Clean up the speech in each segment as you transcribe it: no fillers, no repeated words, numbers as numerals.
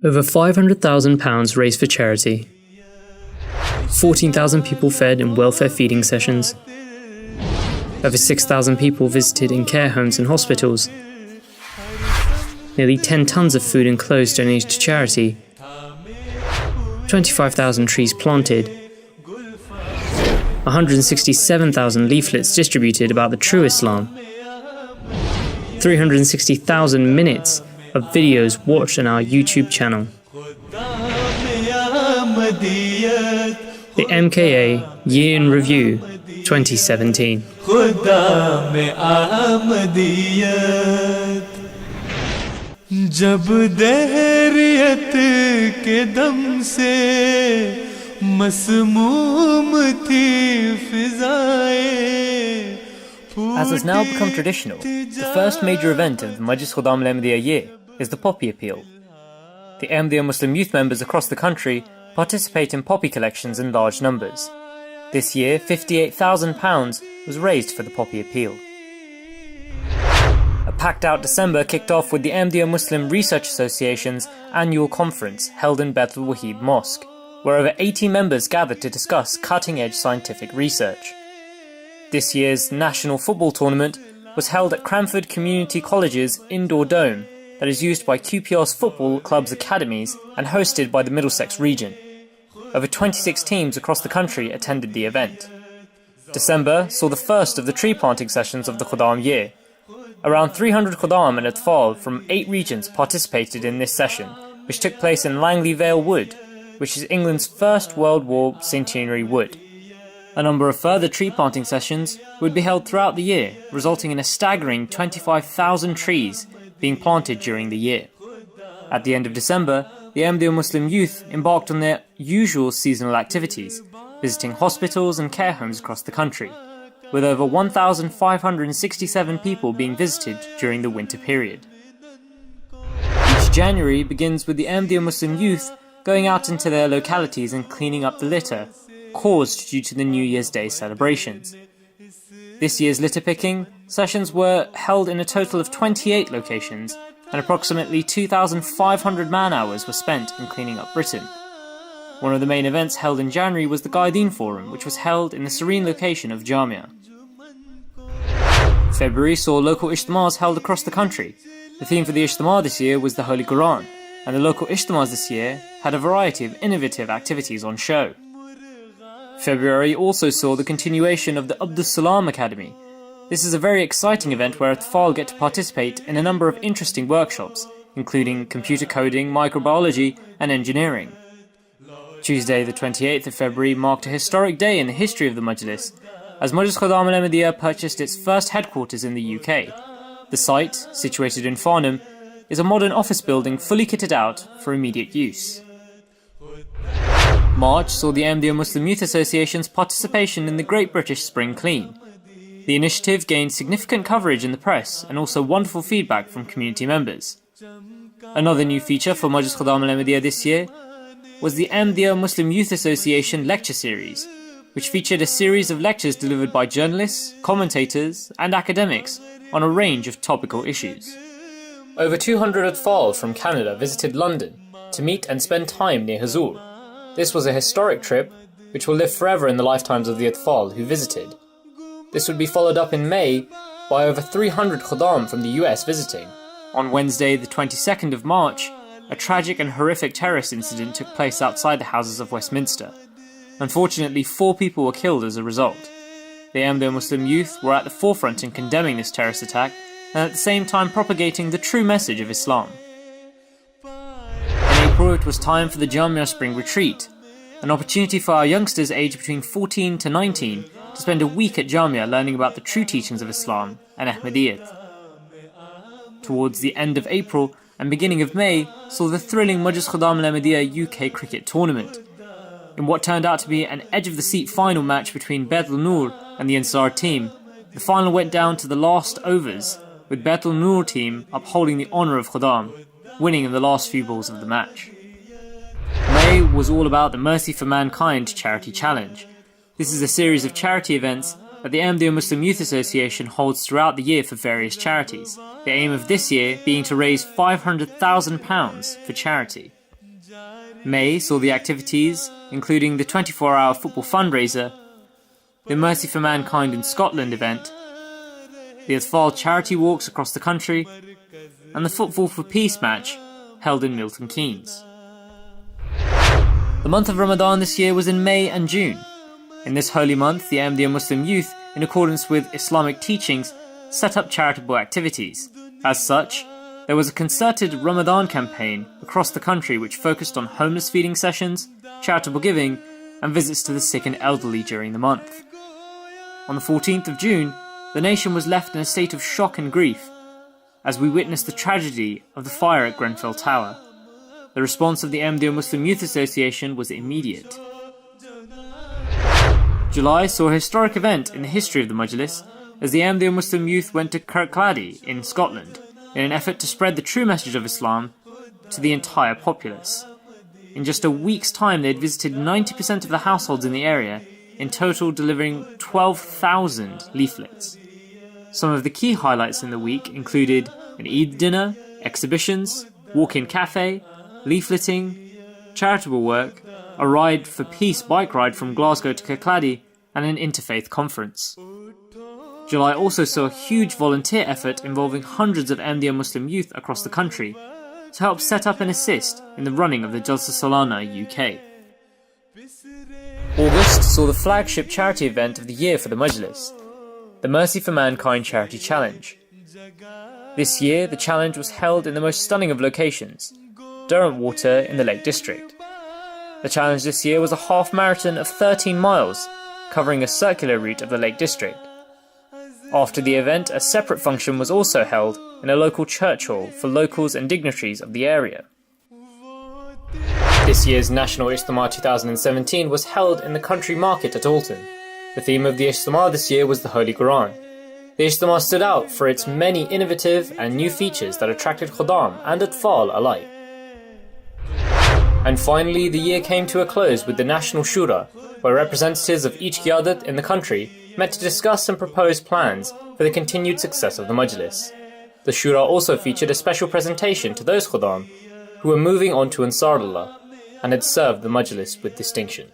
Over £500,000 raised for charity. 14,000 people fed in welfare feeding sessions. Over 6,000 people visited in care homes and hospitals. Nearly 10 tons of food and clothes donated to charity. 25,000 trees planted. 167,000 leaflets distributed about the true Islam. 360,000 minutes of videos watched on our YouTube channel. The MKA Year in Review 2017. जब दहरियत के दम से मसमूम थी फिजाएं. As has now become traditional, the first major event of the Majlis Khuddam al-Ahmadiyya year is the Poppy Appeal. The Ahmadiyya Muslim youth members across the country participate in poppy collections in large numbers. This year, £58,000 was raised for the Poppy Appeal. A packed-out December kicked off with the Ahmadiyya Muslim Research Association's annual conference held in Beth al-Wahid Mosque, where over 80 members gathered to discuss cutting-edge scientific research. This year's national football tournament was held at Cranford Community College's indoor dome that is used by QPR's football club's academies and hosted by the Middlesex region. Over 26 teams across the country attended the event. December saw the first of the tree planting sessions of the Khuddam year. Around 300 Khuddam and Atfal from 8 regions participated in this session, which took place in Langley Vale Wood, which is England's first World War centenary wood. A number of further tree planting sessions would be held throughout the year, resulting in a staggering 25,000 trees being planted during the year. At the end of December, the Ahmadiyya Muslim youth embarked on their usual seasonal activities, visiting hospitals and care homes across the country, with over 1,567 people being visited during the winter period. Each January begins with the Ahmadiyya Muslim youth going out into their localities and cleaning up the litter caused due to the New Year's Day celebrations. This year's litter picking sessions were held in a total of 28 locations, and approximately 2,500 man-hours were spent in cleaning up Britain. One of the main events held in January was the Qadiani Forum, which was held in the serene location of Jamia. February saw local ijtimas held across the country. The theme for the ijtima this year was the Holy Quran, and the local ijtimas this year had a variety of innovative activities on show. February also saw the continuation of the Abdus Salam Academy. This is a very exciting event where Atfal get to participate in a number of interesting workshops, including computer coding, microbiology and engineering. Tuesday the 28th of February marked a historic day in the history of the Majlis, as Majlis Khuddam al-Ahmadiyya purchased its first headquarters in the UK. The site, situated in Farnham, is a modern office building fully kitted out for immediate use. March saw the Ahmadiyya Muslim Youth Association's participation in the Great British Spring Clean. The initiative gained significant coverage in the press and also wonderful feedback from community members. Another new feature for Majlis Khuddam al-Ahmadiyya this year was the Ahmadiyya Muslim Youth Association Lecture Series, which featured a series of lectures delivered by journalists, commentators and academics on a range of topical issues. Over 200 Atfal from Canada visited London to meet and spend time near Huzur. This was a historic trip which will live forever in the lifetimes of the Atfal who visited. This would be followed up in May by over 300 Khuddam from the US visiting. On Wednesday the 22nd of March, a tragic and horrific terrorist incident took place outside the Houses of Westminster. Unfortunately, 4 people were killed as a result. The Ahmadiyya Muslim youth were at the forefront in condemning this terrorist attack and at the same time propagating the true message of Islam. In April, it was time for the Jamia Spring Retreat, an opportunity for our youngsters aged between 14 to 19 to spend a week at Jamia learning about the true teachings of Islam and Ahmadiyyat. Towards the end of April and beginning of May saw the thrilling Majlis Khuddam al-Ahmadiyya UK cricket tournament, in what turned out to be an edge-of-the-seat final match between Beth al-Noor and the Ansar team. The final went down to the last overs, with Beth al-Noor team upholding the honour of Khuddam, winning in the last few balls of the match. May was all about the Mercy for Mankind Charity Challenge. This is a series of charity events that the Ahmadiyya Muslim Youth Association holds throughout the year for various charities. The aim of this year being to raise £500,000 for charity. May saw the activities, including the 24-hour football fundraiser, the Mercy for Mankind in Scotland event, the Atfal charity walks across the country, and the Football for Peace match held in Milton Keynes. The month of Ramadan this year was in May and June. In this holy month, the Ahmadiyya Muslim youth, in accordance with Islamic teachings, set up charitable activities. As such, there was a concerted Ramadan campaign across the country which focused on homeless feeding sessions, charitable giving, and visits to the sick and elderly during the month. On the 14th of June, the nation was left in a state of shock and grief as we witnessed the tragedy of the fire at Grenfell Tower. The response of the Ahmadiyya Muslim Youth Association was immediate. July saw a historic event in the history of the Majlis as the Ahmadiyya Muslim youth went to Kirkcaldy in Scotland in an effort to spread the true message of Islam to the entire populace. In just a week's time, they had visited 90% of the households in the area, in total delivering 12,000 leaflets. Some of the key highlights in the week included an Eid dinner, exhibitions, walk-in cafe, leafleting, charitable work, a Ride for Peace bike ride from Glasgow to Kirkcaldy, and an interfaith conference. July also saw a huge volunteer effort involving hundreds of Ahmadiyya Muslim youth across the country to help set up and assist in the running of the Jalsa Salana UK. August saw the flagship charity event of the year for the Majlis, the Mercy for Mankind Charity Challenge. This year, the challenge was held in the most stunning of locations, Derwent Water in the Lake District. The challenge this year was a half marathon of 13 miles, covering a circular route of the Lake District. After the event, a separate function was also held in a local church hall for locals and dignitaries of the area. This year's National Ijtima 2017 was held in the country market at Alton. The theme of the Ijtima this year was the Holy Quran. The Ijtima stood out for its many innovative and new features that attracted Khuddam and Atfal alike. And finally, the year came to a close with the National Shura, where representatives of each Qiyadat in the country met to discuss and propose plans for the continued success of the Majlis. The Shura also featured a special presentation to those Khuddam who were moving on to Ansarullah and had served the Majlis with distinction.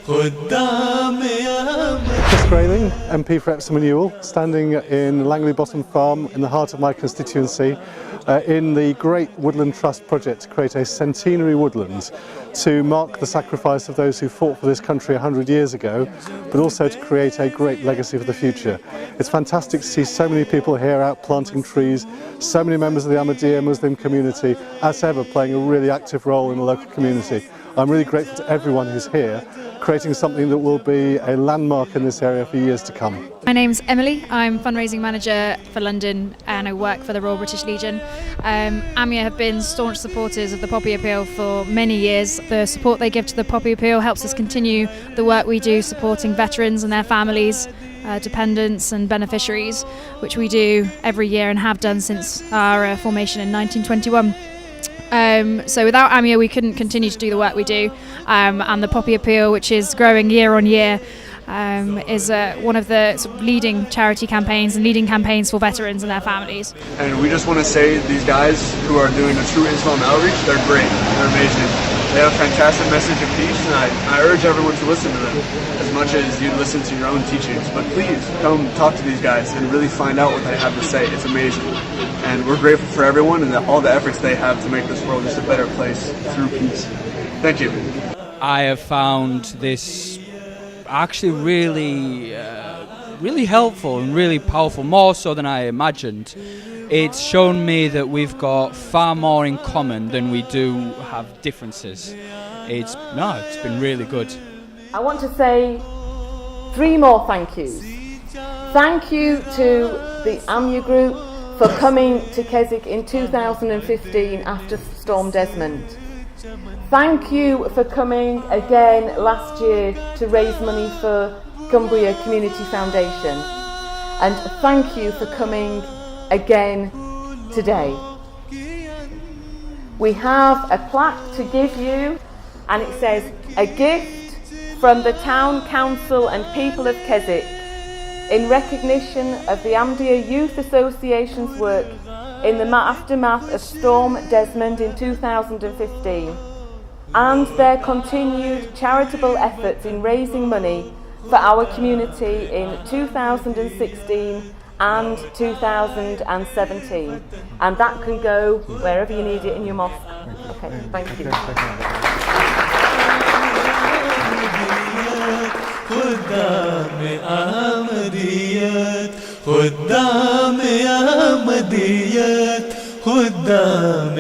Chris Grayling, MP for Epsom and Ewell, standing in Langley Bottom Farm in the heart of my constituency in the Great Woodland Trust project to create a centenary woodland to mark the sacrifice of those who fought for this country 100 years ago, but also to create a great legacy for the future. It's fantastic to see so many people here out planting trees, so many members of the Ahmadiyya Muslim community, as ever, playing a really active role in the local community. I'm really grateful to everyone who's here, creating something that will be a landmark in this area for years to come. My name's Emily, I'm fundraising manager for London and I work for the Royal British Legion. AMIA have been staunch supporters of the Poppy Appeal for many years. The support they give to the Poppy Appeal helps us continue the work we do supporting veterans and their families, dependents and beneficiaries, which we do every year and have done since our formation in 1921. So without AMIA we couldn't continue to do the work we do, and the Poppy Appeal, which is growing year on year, is one of the sort of leading charity campaigns and leading campaigns for veterans and their families. And we just want to say these guys who are doing a true Islam outreach, they're great, they're amazing. They have a fantastic message of peace, and I urge everyone to listen to them as much as you listen to your own teachings. But please come talk to these guys and really find out what they have to say. It's amazing. And we're grateful for everyone and all the efforts they have to make this world just a better place through peace. Thank you. I have found this actually really helpful and really powerful, more so than I imagined. It's shown me that we've got far more in common than we do have differences. It's been really good. I want to say 3 more thank yous. Thank you to the AMIA group for coming to Keswick in 2015 after Storm Desmond. Thank you for coming again last year to raise money for Cumbria Community Foundation. And thank you for coming again today. We have a plaque to give you, and it says, "A gift from the Town Council and people of Keswick in recognition of the Ahmadiyya Youth Association's work in the aftermath of Storm Desmond in 2015, and their continued charitable efforts in raising money for our community in 2016 and 2017. And that can go wherever you need it in your mosque. Okay, thank you. خدام